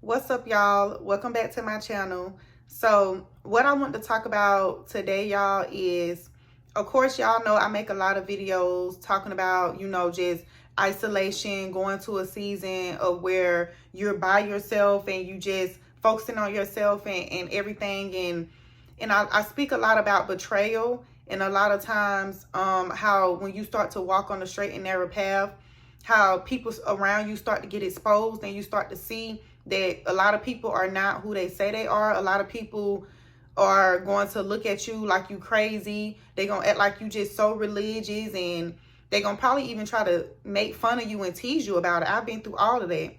What's up, y'all? Welcome back to my channel. So what I want to talk about today, y'all, is, of course, y'all know I make a lot of videos talking about, just isolation, going to a season of where you're by yourself and you just focusing on yourself and everything. And I speak a lot about betrayal, and a lot of times how when you start to walk on the straight and narrow path, how people around you start to get exposed, and you start to see that a lot of people are not who they say they are. A lot of people are going to look at you like you crazy. They're going to act like you just so religious, and they're going to probably even try to make fun of you and tease you about it. I've been through all of that.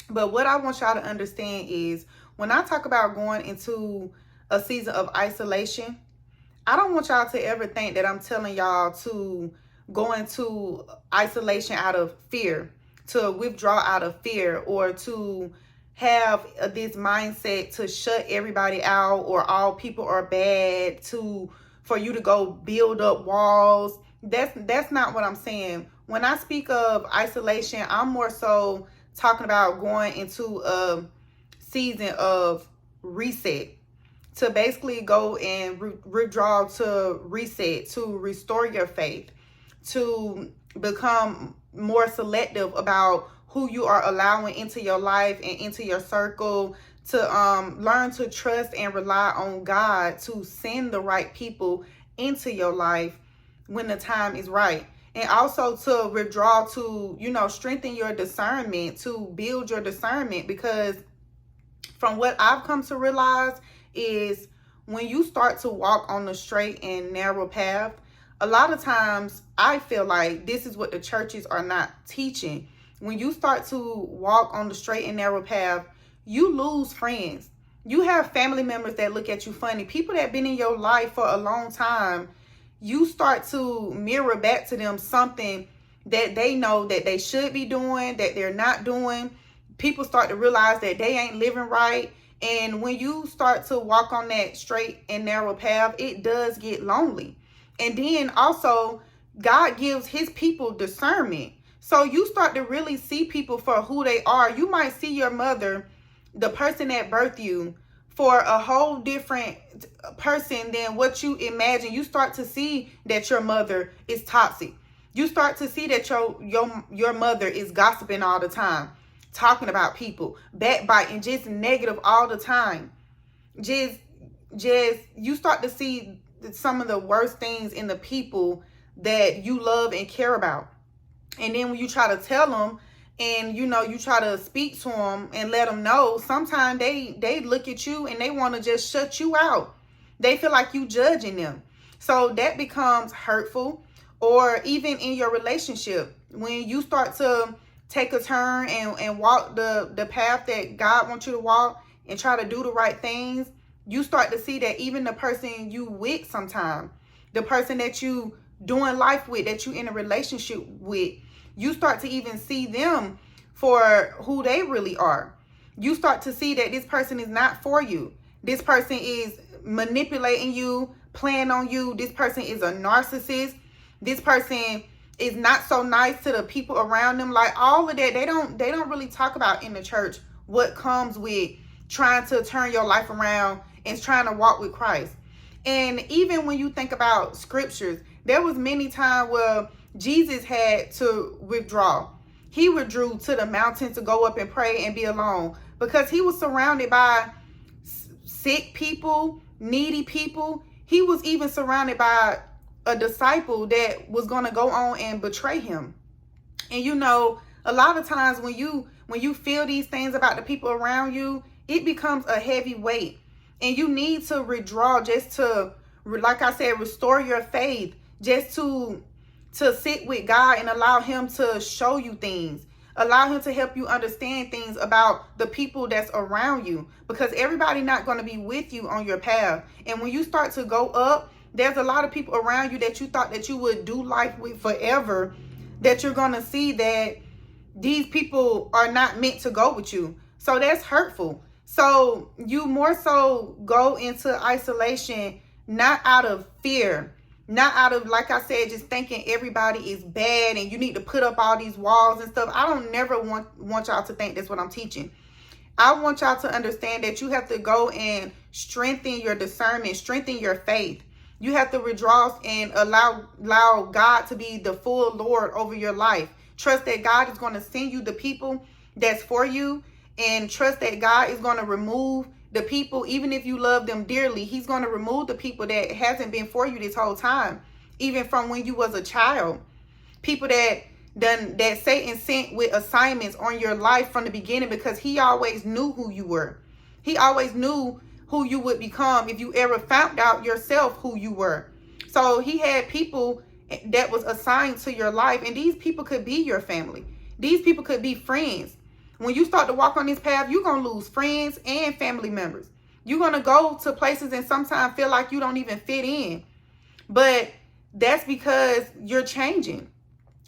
But what I want y'all to understand is, when I talk about going into a season of isolation, I don't want y'all to ever think that I'm telling y'all to go into isolation out of fear, to withdraw out of fear, or to have this mindset to shut everybody out, or all people are bad, for you to go build up walls. That's not what I'm saying. When I speak of isolation, I'm more so talking about going into a season of reset, to basically go and withdraw, to reset, to restore your faith, to become more selective about who you are allowing into your life and into your circle, to learn to trust and rely on God to send the right people into your life when the time is right. And also to withdraw, to, strengthen your discernment, to build your discernment, because from what I've come to realize is, when you start to walk on the straight and narrow path, a lot of times I feel like this is what the churches are not teaching. When you start to walk on the straight and narrow path, you lose friends. You have family members that look at you funny. People that have been in your life for a long time, you start to mirror back to them something that they know that they should be doing, that they're not doing. People start to realize that they ain't living right. And when you start to walk on that straight and narrow path, it does get lonely. And then also, God gives his people discernment. So you start to really see people for who they are. You might see your mother, the person that birthed you, for a whole different person than what you imagine. You start to see that your mother is toxic. You start to see that your mother is gossiping all the time, talking about people, backbiting, just negative all the time. Just you start to see some of the worst things in the people that you love and care about. And then when you try to tell them, and you try to speak to them and let them know, sometimes they look at you and they want to just shut you out. They feel like you judging them. So that becomes hurtful. Or even in your relationship, when you start to take a turn and walk the path that God wants you to walk, and try to do the right things, you start to see that even the person you with sometimes, the person that you doing life with, that you in a relationship with, you start to even see them for who they really are. You start to see that this person is not for you. This person is manipulating you, playing on you. This person is a narcissist. This person is not so nice to the people around them. Like, all of that, they don't really talk about in the church what comes with trying to turn your life around and trying to walk with Christ. And even when you think about scriptures, there was many times where Jesus had to withdraw. He withdrew to the mountain to go up and pray and be alone, because he was surrounded by sick people, needy people. He was even surrounded by a disciple that was going to go on and betray him. And a lot of times when you feel these things about the people around you, it becomes a heavy weight. And you need to withdraw, just to, like I said, restore your faith, just to sit with God and allow him to show you things. Allow him to help you understand things about the people that's around you, because everybody not going to be with you on your path. And when you start to go up, there's a lot of people around you that you thought that you would do life with forever, that you're going to see that these people are not meant to go with you. So that's hurtful. So you more so go into isolation, not out of fear, not out of, like I said, just thinking everybody is bad and you need to put up all these walls and stuff. I don't never want y'all to think that's what I'm teaching. I want y'all to understand that you have to go and strengthen your discernment, strengthen your faith. You have to withdraw and allow God to be the full Lord over your life. Trust that God is going to send you the people that's for you, and trust that God is going to remove the people, even if you love them dearly. He's going to remove the people that hasn't been for you this whole time, even from when you was a child. People that Satan sent with assignments on your life from the beginning, because he always knew who you were. He always knew who you would become if you ever found out yourself who you were. So he had people that was assigned to your life, and these people could be your family. These people could be friends. When you start to walk on this path, you're going to lose friends and family members. You're going to go to places and sometimes feel like you don't even fit in. But that's because you're changing.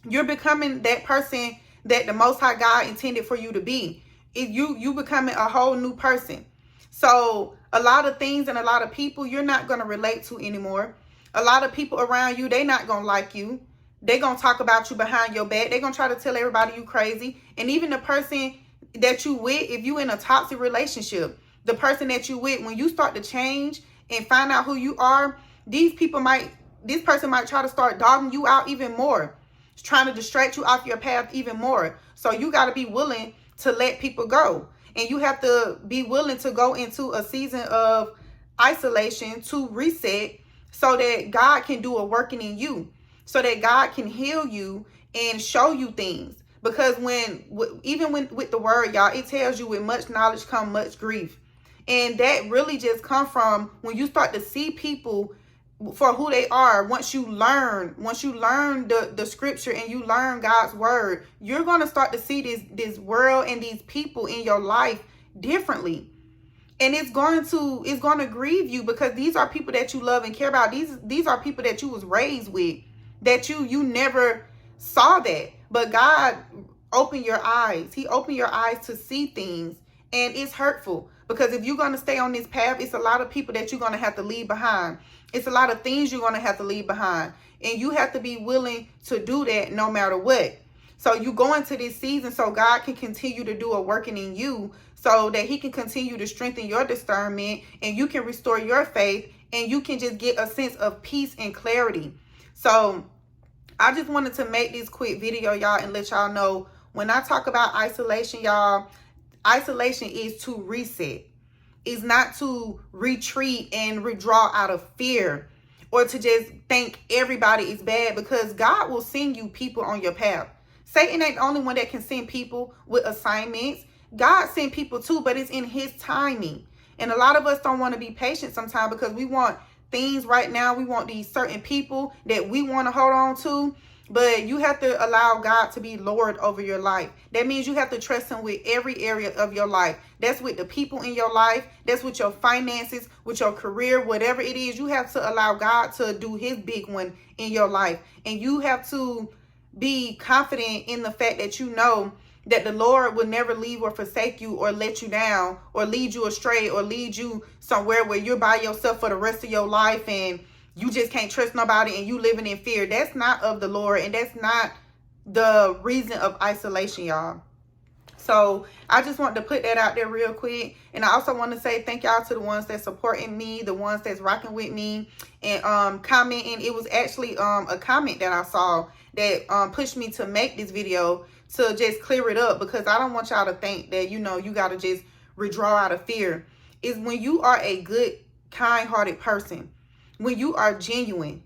You're becoming that person that the Most High God intended for you to be. You becoming a whole new person. So a lot of things and a lot of people you're not going to relate to anymore. A lot of people around you, they not going to like you. They're going to talk about you behind your back. They're going to try to tell everybody you crazy. And even the person that you with, if you in a toxic relationship, the person that you with, when you start to change and find out who you are, this person might try to start dogging you out even more. Trying to distract you off your path even more. So you got to be willing to let people go. And you have to be willing to go into a season of isolation to reset, so that God can do a working in you, so that God can heal you and show you things. Because even with the word, y'all, it tells you with much knowledge come much grief. And that really just come from when you start to see people for who they are. Once you learn the scripture and you learn God's word, you're going to start to see this world and these people in your life differently. And it's going to grieve you, because these are people that you love and care about. These are people that you was raised with, that you never saw that. But God opened your eyes. He opened your eyes to see things. And it's hurtful, because if you're going to stay on this path, it's a lot of people that you're going to have to leave behind. It's a lot of things you're going to have to leave behind. And you have to be willing to do that no matter what. So you go into this season so God can continue to do a working in you, so that he can continue to strengthen your discernment, and you can restore your faith, and you can just get a sense of peace and clarity. So I just wanted to make this quick video, y'all, and let y'all know, when I talk about isolation, y'all, isolation is to reset. It's not to retreat and withdraw out of fear, or to just think everybody is bad, because God will send you people on your path. Satan ain't the only one that can send people with assignments. God sent people too, but it's in his timing. And a lot of us don't want to be patient sometimes, because we want things right now. We want these certain people that we want to hold on to. But you have to allow God to be Lord over your life. That means you have to trust him with every area of your life. That's with the people in your life. That's with your finances, with your career, whatever it is. You have to allow God to do his big one in your life. And you have to be confident in the fact that you know that the Lord will never leave or forsake you, or let you down, or lead you astray, or lead you somewhere where you're by yourself for the rest of your life and you just can't trust nobody and you living in fear. That's not of the Lord, and that's not the reason of isolation, y'all. So I just want to put that out there real quick. And I also want to say thank y'all to the ones that's supporting me, the ones that's rocking with me and commenting. It was actually a comment that I saw that pushed me to make this video, to just clear it up, because I don't want y'all to think that, you know, you got to just withdraw out of fear. Is when you are a good, kind-hearted person, when you are genuine,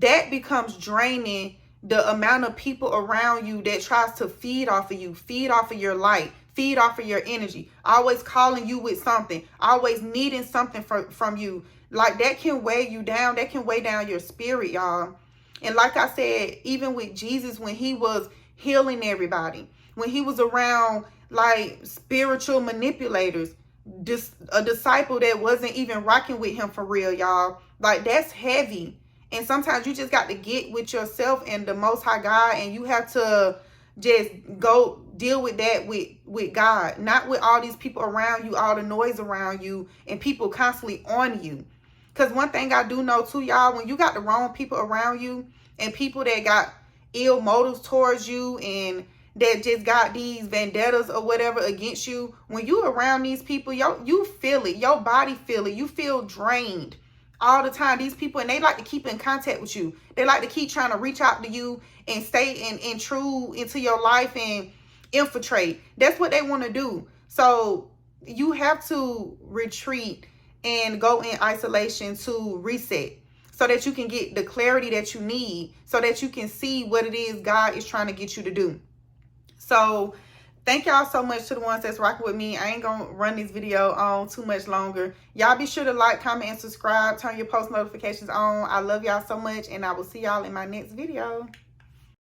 that becomes draining. The amount of people around you that tries to feed off of you, feed off of your light, feed off of your energy, always calling you with something, always needing something from you, like that can weigh you down. That can weigh down your spirit, y'all. And like I said, even with Jesus, when he was healing everybody, when he was around like spiritual manipulators, a disciple that wasn't even rocking with him for real, y'all, like that's heavy. And sometimes you just got to get with yourself and the Most High God, and you have to just go deal with that with God, not with all these people around you, all the noise around you, and people constantly on you. Because one thing I do know too, y'all, when you got the wrong people around you, and people that got ill motives towards you, and that just got these vendettas or whatever against you, when you around these people, you feel it. Your body feel it. You feel drained all the time. These people, and they like to keep in contact with you. They like to keep trying to reach out to you and stay and intrude into your life and infiltrate. That's what they want to do. So you have to retreat and go in isolation to reset, so that you can get the clarity that you need, so that you can see what it is God is trying to get you to do. So thank y'all so much to the ones that's rocking with me. I ain't gonna run this video on too much longer. Y'all be sure to like, comment, and subscribe. Turn your post notifications on. I love y'all so much, and I will see y'all in my next video.